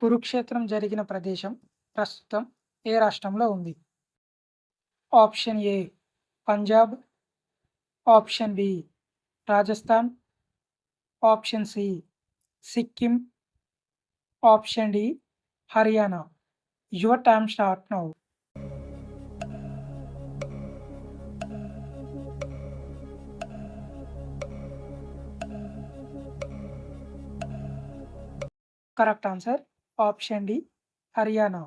కురుక్షేత్రం జరిగిన ప్రదేశం ప్రస్తుతం ఏ రాష్ట్రంలో ఉంది? Option A Punjab, option B Rajasthan, option C Sikkim, option D Haryana. Your time start now. Correct answer option D Haryana.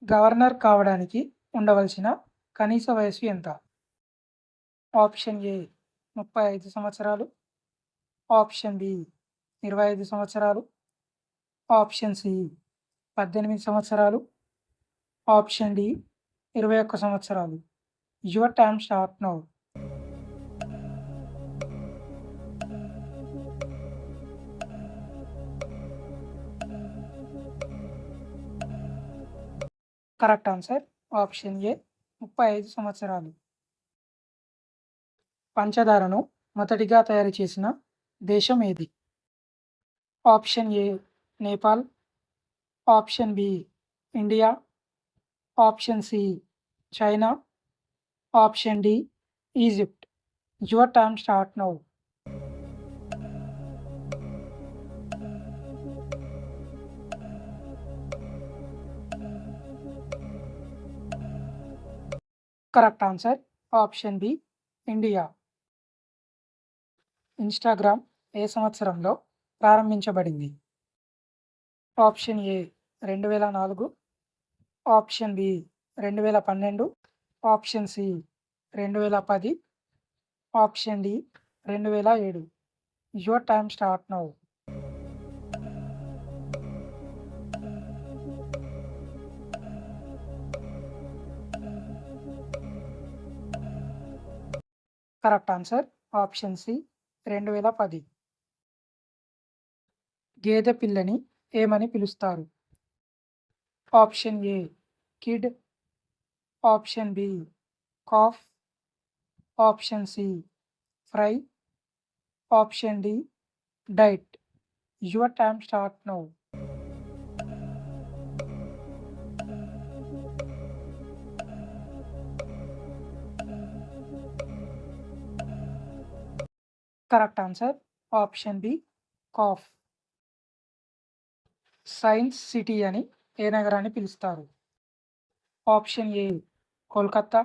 Governor కావడానికి ఉండవలసిన కనీస వయస్సు ఎంత? ఆప్షన్ ఏ 35 సంవత్సరాలు, ఆప్షన్ బి 25 సంవత్సరాలు, ఆప్షన్ సి 18 సంవత్సరాలు, ఆప్షన్ డి 21 సంవత్సరాలు. Your time start now. Correct answer option A 35 సంవత్సరాలు. పంచదారను మొదటిగా తయారు చేసిన దేశం ఏది? Option A Nepal, option B India, option C China, option D Egypt. Your time start now. Correct answer option B India. Instagram ఏ సంవత్సరంలో ప్రారంభించబడింది? Option A 2004, option B 2012, option C 2010, option D 2007. Your time start now. Correct answer option C 2010. గేదె పిల్లని ఏమని పిలుస్తారు? Option A kid, option B calf, option C fry, option D diet. Your time start now. Correct answer option B calf. Science city అని ఏ నగరాన్ని పిలుస్తారు? Option A Kolkata,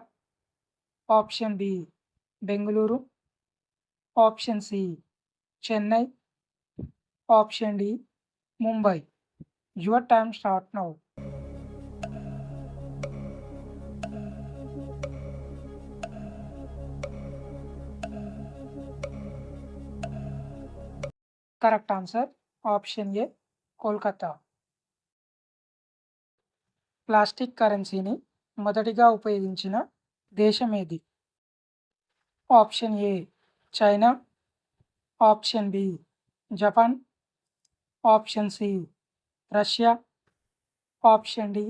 option B Bengaluru, option C Chennai, option D Mumbai. Your time start now. Correct answer option A Kolkata. Plastic కరెన్సీని మొదటిగా ఉపయోగించిన దేశం ఏది? Option A China, option B Japan, option C Russia, option D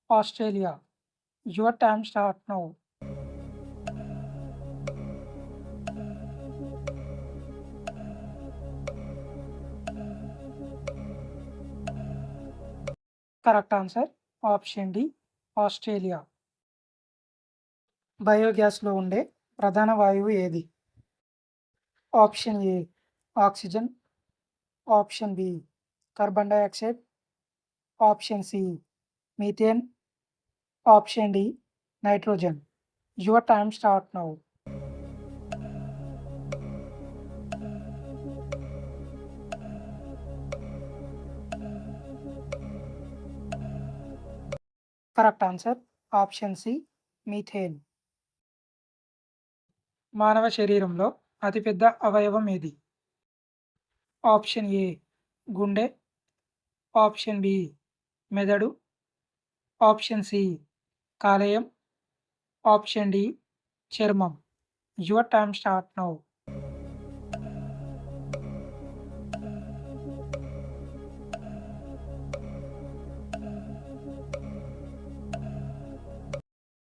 Australia. Your time start now. Correct answer option D Australia. బయోగ్యాస్లో ఉండే ప్రధాన వాయువు ఏది? Option A oxygen, option B carbon dioxide, option C methane, option D nitrogen. Your time start now. Correct answer option C methane. మానవ శరీరంలో అతిపెద్ద అవయవం ఏది? ఆప్షన్ ఏ గుండె, ఆప్షన్ బి మెదడు, ఆప్షన్ సి కాలేయం, ఆప్షన్ డి చర్మం. Your time start now.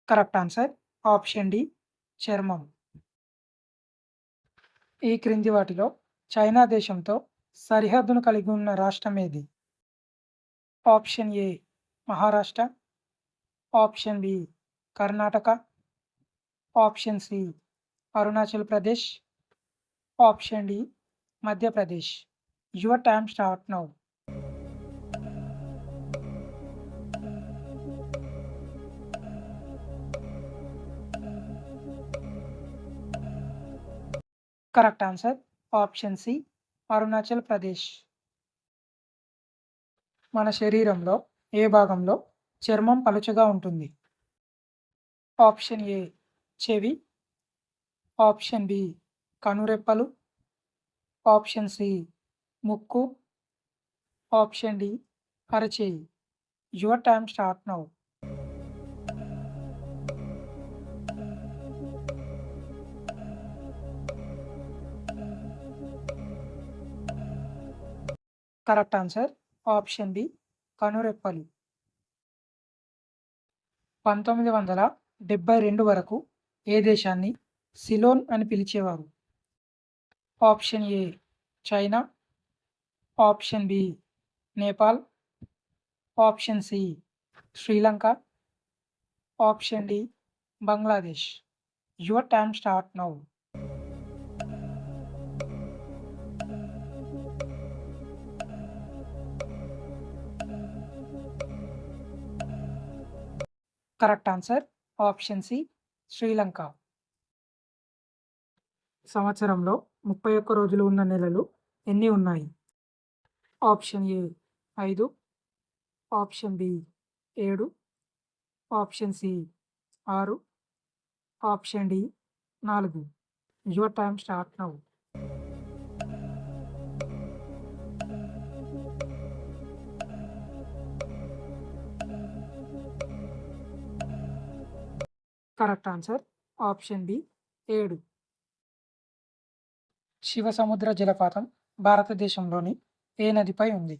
Correct answer option D చర్మం. ఈ క్రింది వాటిలో చైనా దేశంతో సరిహద్దును కలిగి ఉన్న రాష్ట్రం ఏది? Option A Maharashtra, option B Karnataka, option C Arunachal Pradesh, option D Madhya Pradesh. Your time start now. Correct answer option C Arunachal Pradesh. మన శరీరంలో ఏ భాగంలో చర్మం పలుచగా ఉంటుంది? ఆప్షన్ ఏ చెవి, ఆప్షన్ బి కనురెప్పలు, ఆప్షన్ సి ముక్కు, option D అరచేయి. Your time start now. Correct answer option B కనురెప్పలు. 1972 వరకు ఏ దేశాన్ని సిలోన్ అని పిలిచేవారు? Option A China, option B Nepal, option C Sri Lanka, option D Bangladesh. Your time start now. Correct answer option C Sri Lanka. సంవత్సరంలో 31 రోజులు ఉన్న నెలలు ఎన్ని ఉన్నాయి? Option A 5, option B 7, option C 6, option D 4. Your time start now. Correct answer option B 7. Shivasamudra జలపాతం భారతదేశంలోని ఏ నదిపై ఉంది?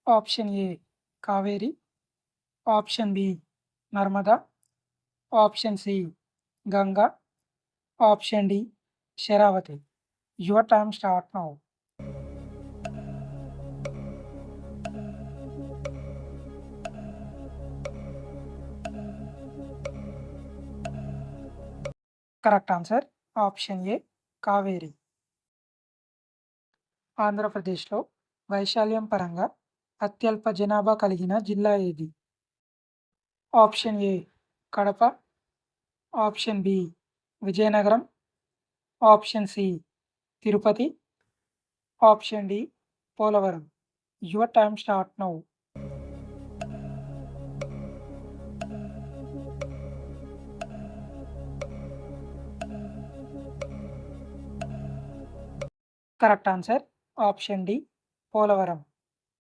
Option A Kaveri, option B Narmada, option C Ganga, option D Sharavathi. Your time start now. Correct answer option A Kaveri. ఆంధ్రప్రదేశ్లో వైశాల్యం పరంగా అత్యల్ప జనాభా కలిగిన జిల్లా ఏది? Option A Kadapa, option B Vizianagaram, option C Tirupati, option D Polavaram. Your time start now. Correct answer option D Polavaram.